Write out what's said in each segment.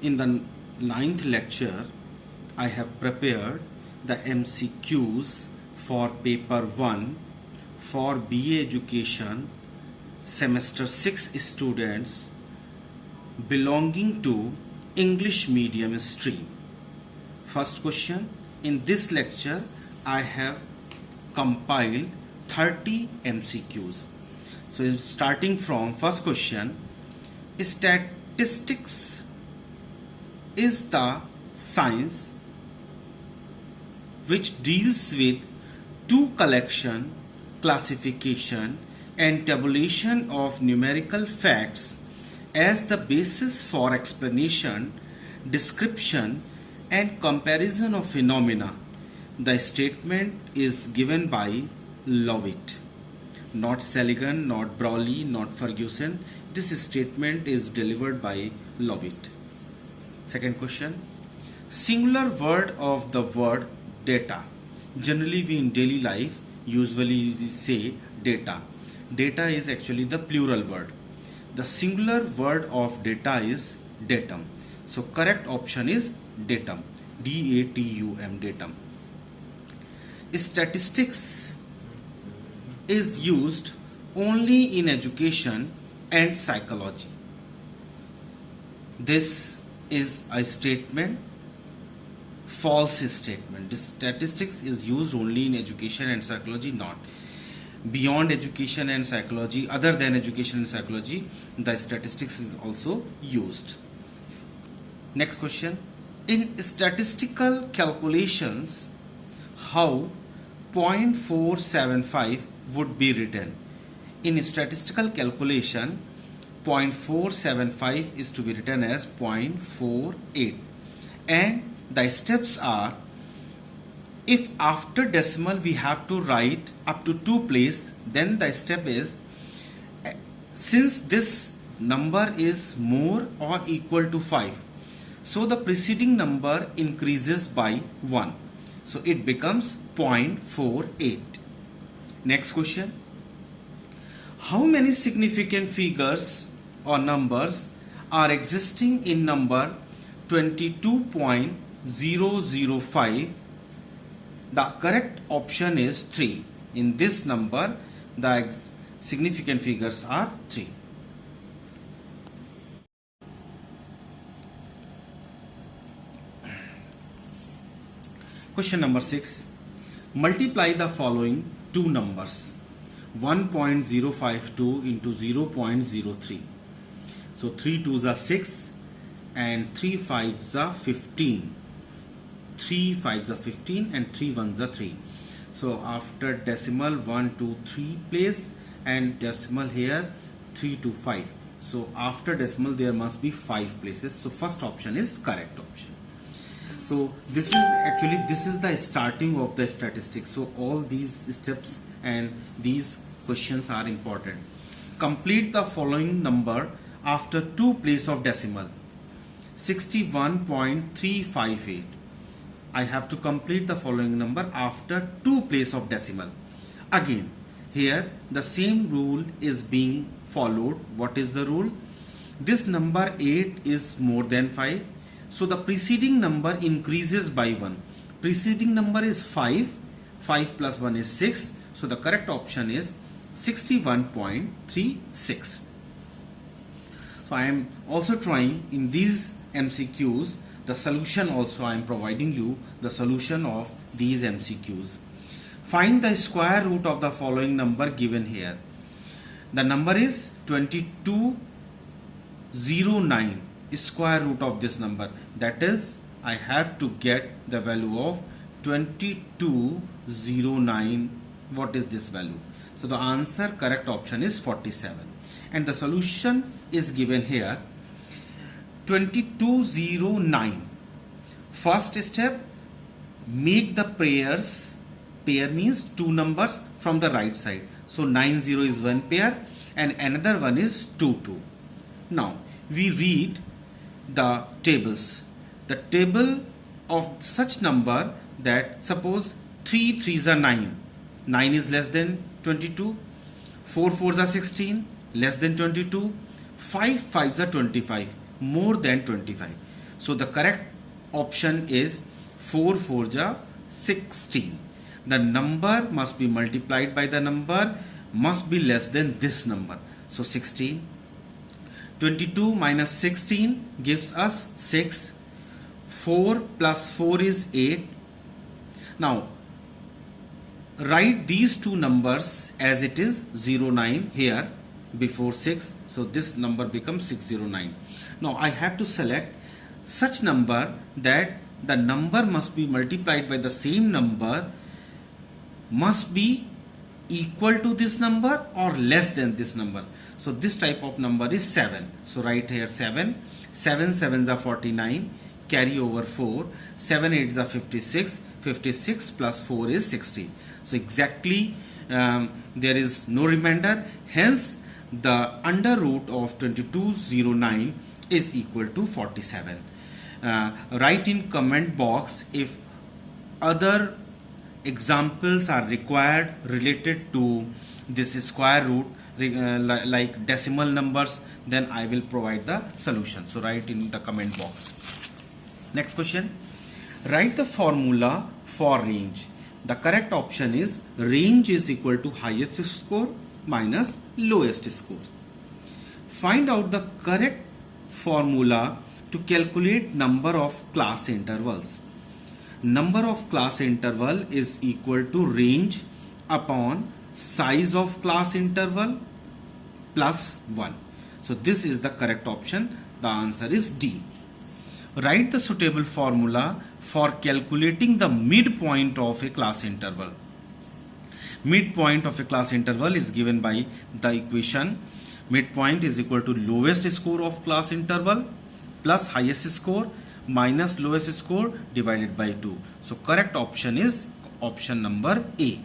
In the ninth lecture, I have prepared the MCQs for paper 1 for BA Education semester 6 students belonging to English medium stream. First question, in this lecture I have compiled 30 MCQs. So starting from first question, statistics is the science which deals with collection, classification and tabulation of numerical facts as the basis for explanation, description and comparison of phenomena. The statement is given by Lovett, not Seligman, not Brawley, not Ferguson. This statement is delivered by Lovett. Second question, singular word of the word data. Generally we in daily life usually say data. Data is actually the plural word. The singular word of data is datum. So correct option is datum. D-A-T-U-M, datum. Statistics is used only in education and psychology. This is a statement, false statement. This statistics is used only in education and psychology, not beyond education and psychology. Other than education and psychology, the statistics is also used. Next question, in statistical calculations, how 0.475 would be written? In statistical calculation, 0.475 is to be written as 0.48, and the steps are, if after decimal we have to write up to 2 places, then the step is, since this number is more or equal to 5, so the preceding number increases by 1, so it becomes 0.48. Next question, how many significant figures or numbers are existing in number 22.005? The correct option is 3. In this number, the significant figures are 3. Question number 6. Multiply the following two numbers. 1.052 into 0.03. So 3 2s are 6 and 3 5s are 15. 3 5s are 15 and 3 1s are 3. So after decimal 1 2 3 place and decimal here 3 to 5. So after decimal there must be 5 places. So first option is correct option. So this is the starting of the statistics. So all these steps and these questions are important. Complete the following number after 2 place of decimal. 61.358. I have to complete the following number after 2 place of decimal. Again, here the same rule is being followed. What is the rule? This number 8 is more than 5. So the preceding number increases by 1. Preceding number is 5. 5 plus 1 is 6. So the correct option is 61.36. So I am also trying in these MCQs the solution also. I am providing you the solution of these MCQs. Find the square root of the following number given here. The number is 2209. Square root of this number, that is I have to get the value of 2209. What is this value? So the answer, correct option is 47, and the solution is given here. 2209. First step, make the pairs. Pair means two numbers from the right side. So 90 is one pair and another one is 22. Now we read the tables. The table of such number that, suppose 3 3s are 9. 9 is less than 22. 4 4s are 16, less than 22. 5 5s are 25, more than 25. So the correct option is 4 4 ja 16. The number must be multiplied by the number must be less than this number. So 16. 22 minus 16 gives us 6. 4 plus 4 is 8. Now write these two numbers as it is 09 here before 6. So this number becomes 609. Now I have to select such number that the number must be multiplied by the same number must be equal to this number or less than this number. So this type of number is 7. So write here 7. 7 7s are 49. Carry over 4. 7 8s are 56. 56 plus 4 is 60. So exactly there is no remainder. Hence the under root of 2209 is equal to 47. Write in comment box if other examples are required related to this square root like decimal numbers, then I will provide the solution. So write in the comment box. Next question. Write the formula for range. The correct option is range is equal to highest score minus lowest score. Find out the correct formula to calculate number of class intervals. Number of class interval is equal to range upon size of class interval plus 1. So this is the correct option. The answer is D. Write the suitable formula for calculating the midpoint of a class interval. Midpoint of a class interval is given by the equation midpoint is equal to lowest score of class interval plus highest score minus lowest score divided by 2. So correct option is option number A.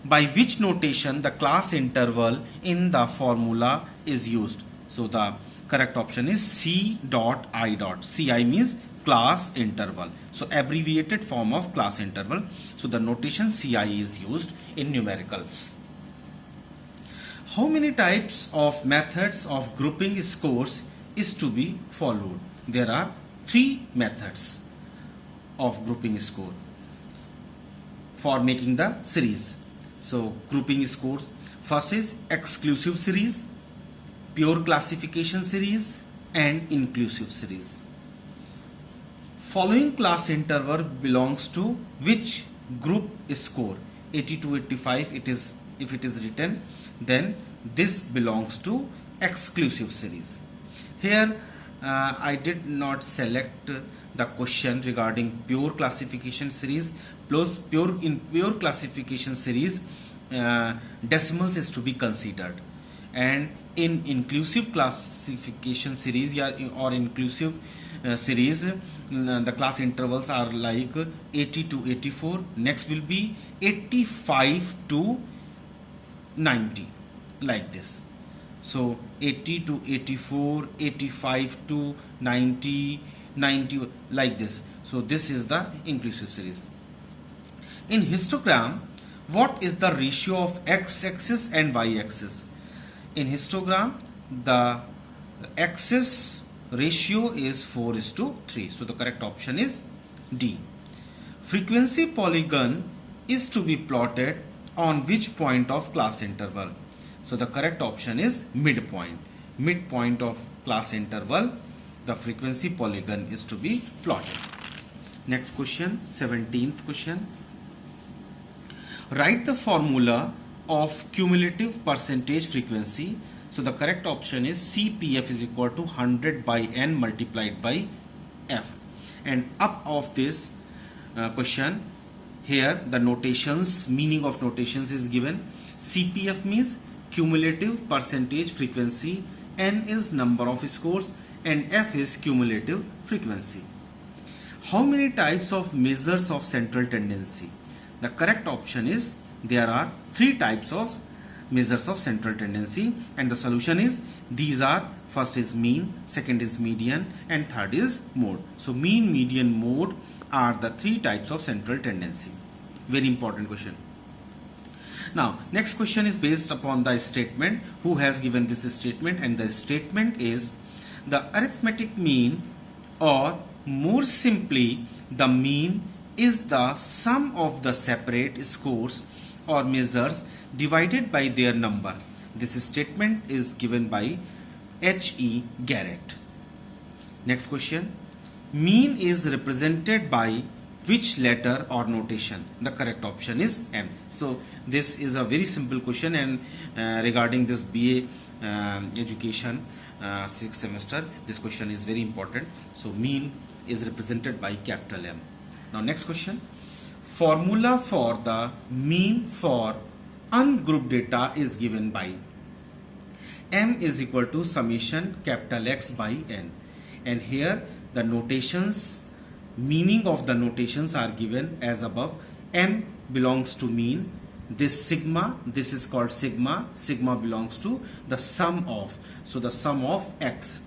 By which notation the class interval in the formula is used? So the correct option is C dot I dot. Ci means class interval. So abbreviated form of class interval. So the notation Ci is used in numericals. How many types of methods of grouping scores is to be followed? There are 3 methods of grouping score for making the series. So grouping scores, first is exclusive series, pure classification series and inclusive series. Following class interval belongs to which group score? 80 to 85 it is, if it is written, then this belongs to exclusive series. Here I did not select the question regarding pure classification series. Plus in pure classification series decimals is to be considered, and in inclusive classification series or inclusive series the class intervals are like 80 to 84, next will be 85 to 90, like this. So 80 to 84, 85 to 90, 90 like this. So this is the inclusive series. In histogram, what is the ratio of x-axis and y-axis? In histogram, the axis ratio is 4:3. So the correct option is D. Frequency polygon is to be plotted on which point of class interval? So the correct option is midpoint. Midpoint of class interval, the frequency polygon is to be plotted. Next question, 17th question. Write the formula of cumulative percentage frequency. So the correct option is CPF is equal to 100 by N multiplied by F. And up of this question, here the notations, meaning of notations is given. CPF means cumulative percentage frequency, N is number of scores and F is cumulative frequency. How many types of measures of central tendency? The correct option is there are 3 types of measures of central tendency, and the solution is these are: first is mean, second is median and third is mode. So mean, median, mode are the 3 types of central tendency. Very important question. Now next question is based upon the statement. Who has given this statement? And the statement is the arithmetic mean or more simply, the mean is the sum of the separate scores or measures divided by their number. This statement is given by H.E. Garrett. Next question. Mean is represented by which letter or notation? The correct option is M. So this is a very simple question, and regarding this BA education 6th semester, this question is very important. So mean is represented by capital M. Now next question. Formula for the mean for ungrouped data is given by M is equal to summation capital X by N, and here the notations, meaning of the notations are given as above. M belongs to mean. This sigma, this is called sigma. Sigma belongs to the sum of. So the sum of X.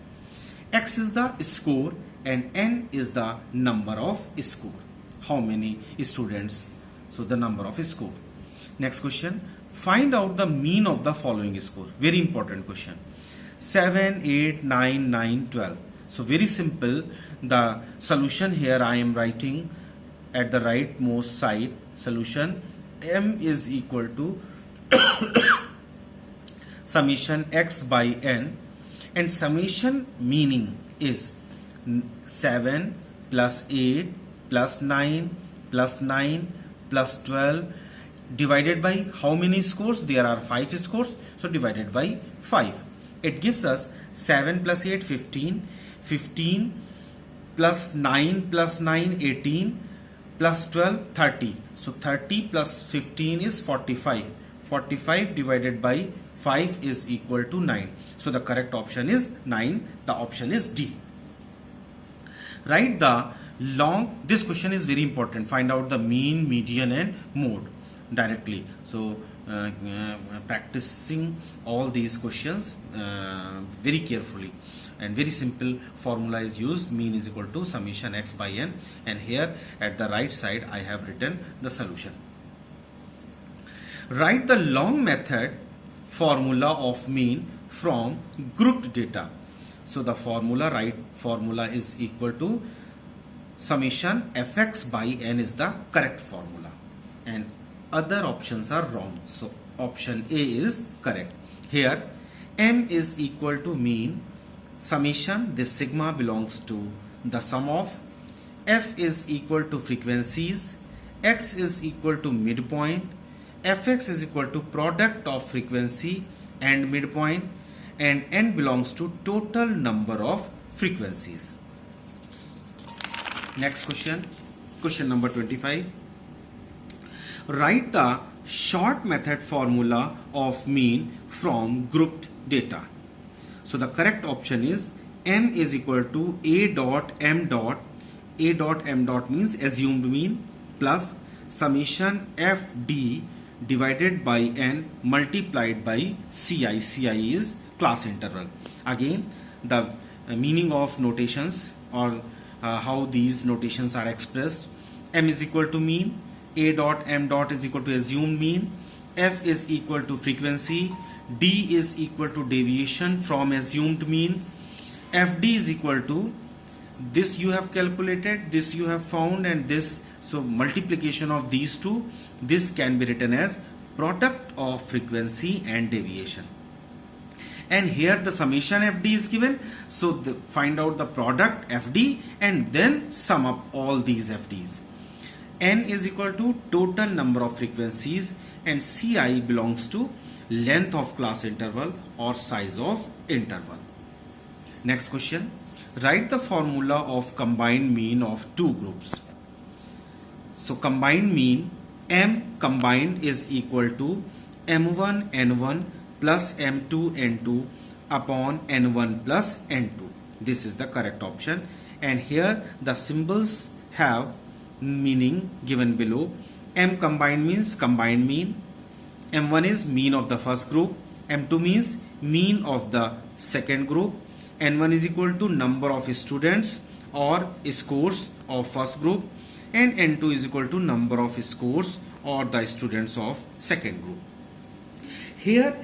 X is the score and N is the number of score. How many students? So the number of score. Next question. Find out the mean of the following score. Very important question. 7, 8, 9, 9, 12. So very simple. The solution here I am writing at the rightmost side. Solution M is equal to summation X by N, and summation meaning is 7 plus 8 plus 9 plus 9 plus 12 divided by how many scores? There are 5 scores, so divided by 5. It gives us 7 plus 8 15, 15 plus 9 plus 9 18 plus 12 30. So 30 plus 15 is 45. 45 divided by 5 is equal to 9. So the correct option is 9. The option is D. Write the long, this question is very important. Find out the mean, median and mode directly. So practicing all these questions very carefully, and very simple formula is used. Mean is equal to summation X by N, and here at the right side I have written the solution. Write the long method formula of mean from grouped data. So the formula is equal to summation Fx by N is the correct formula, and other options are wrong. So option A is correct. Here M is equal to mean. Summation, this sigma belongs to the sum of. F is equal to frequencies. X is equal to midpoint. Fx is equal to product of frequency and midpoint, and N belongs to total number of frequencies. Next question, question number 25. Write the short method formula of mean from grouped data. So the correct option is M is equal to A dot M dot. A dot M dot means assumed mean, plus summation FD divided by N multiplied by CI. CI is class interval. Again, the meaning of notations, or how these notations are expressed. M is equal to mean. A dot M dot is equal to assumed mean. F is equal to frequency. D is equal to deviation from assumed mean. FD is equal to this you have calculated, this you have found, and this. So multiplication of these two, this can be written as product of frequency and deviation. And here the summation FD is given. So find out the product FD and then sum up all these FDs. N is equal to total number of frequencies, and CI belongs to length of class interval or size of interval. Next question. Write the formula of combined mean of two groups. So combined mean, M combined is equal to M1 N1 plus M2 N2 upon N1 plus N2. This is the correct option, and here the symbols have meaning given below. M combined means combined mean. M1 is mean of the first group. M2 means mean of the second group. N1 is equal to number of students or scores of first group, and N2 is equal to number of scores or the students of second group. Here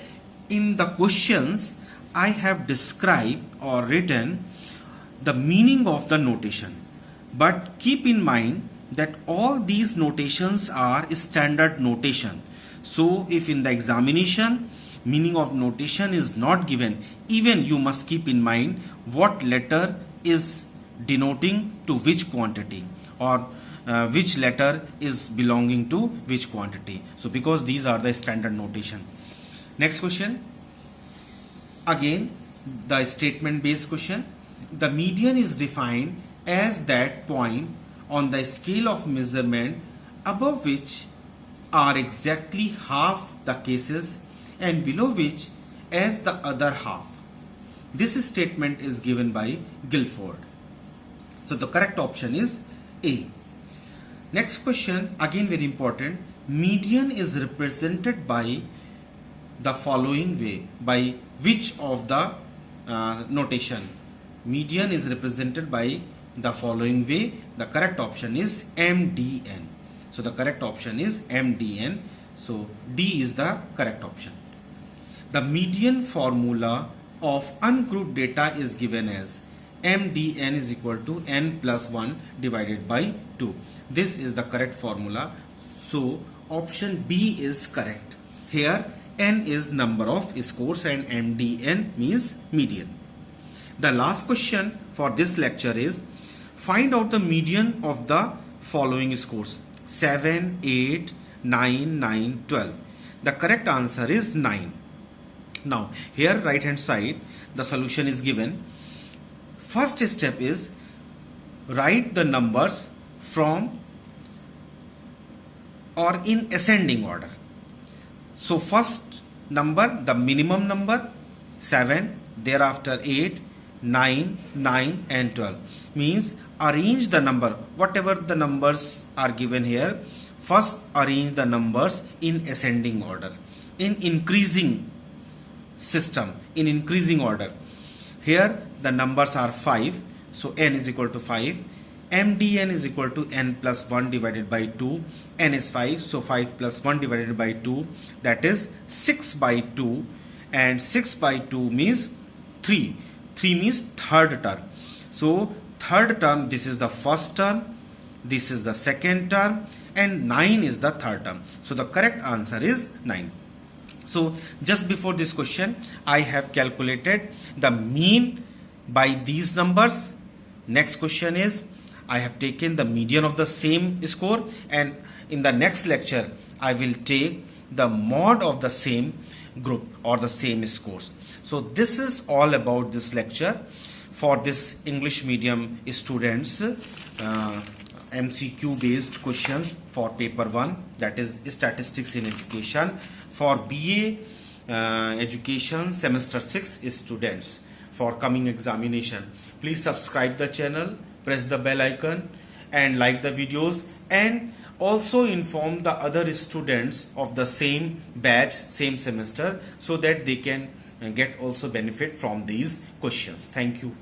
in the questions I have described or written the meaning of the notation. But keep in mind that all these notations are standard notation. So if in the examination meaning of notation is not given, even you must keep in mind what letter is denoting to which quantity, or which letter is belonging to which quantity. So because these are the standard notation. Next question. Again, the statement based question. The median is defined as that point on the scale of measurement above which are exactly half the cases and below which as the other half. This statement is given by Guilford. So the correct option is A. Next question, again very important. Median is represented by the following way. By which of the notation? Median is represented by the following way. The correct option is MDN. So the correct option is MDN. So D is the correct option. The median formula of ungrouped data is given as MDN is equal to N plus 1 divided by 2. This is the correct formula. So option B is correct. Here N is number of scores and MDN means median. The last question for this lecture is find out the median of the following scores: 7, 8, 9, 9, 12. The correct answer is 9. Now here right hand side the solution is given. First step is write the numbers from or in ascending order. So first number, the minimum number 7, thereafter 8, 9, 9 and 12. Means arrange the number, whatever the numbers are given here, first arrange the numbers in ascending order, in increasing system, in increasing order. Here the numbers are 5, so N is equal to 5. MDN is equal to N plus 1 divided by 2. N is 5, so 5 plus 1 divided by 2, that is 6 by 2, and 6 by 2 means 3. 3 means third term. So third term, this is the first term, this is the second term, and 9 is the third term. So the correct answer is 9. So just before this question, I have calculated the mean by these numbers. Next question is, I have taken the median of the same score, and in the next lecture, I will take the mod of the same group or the same scores. So this is all about this lecture for this English medium students. MCQ based questions for paper 1, that is statistics in education, for BA education semester 6 students for coming examination. Please subscribe the channel, press the bell icon and like the videos, and also inform the other students of the same batch, same semester, so that they can get also benefit from these questions. Thank you.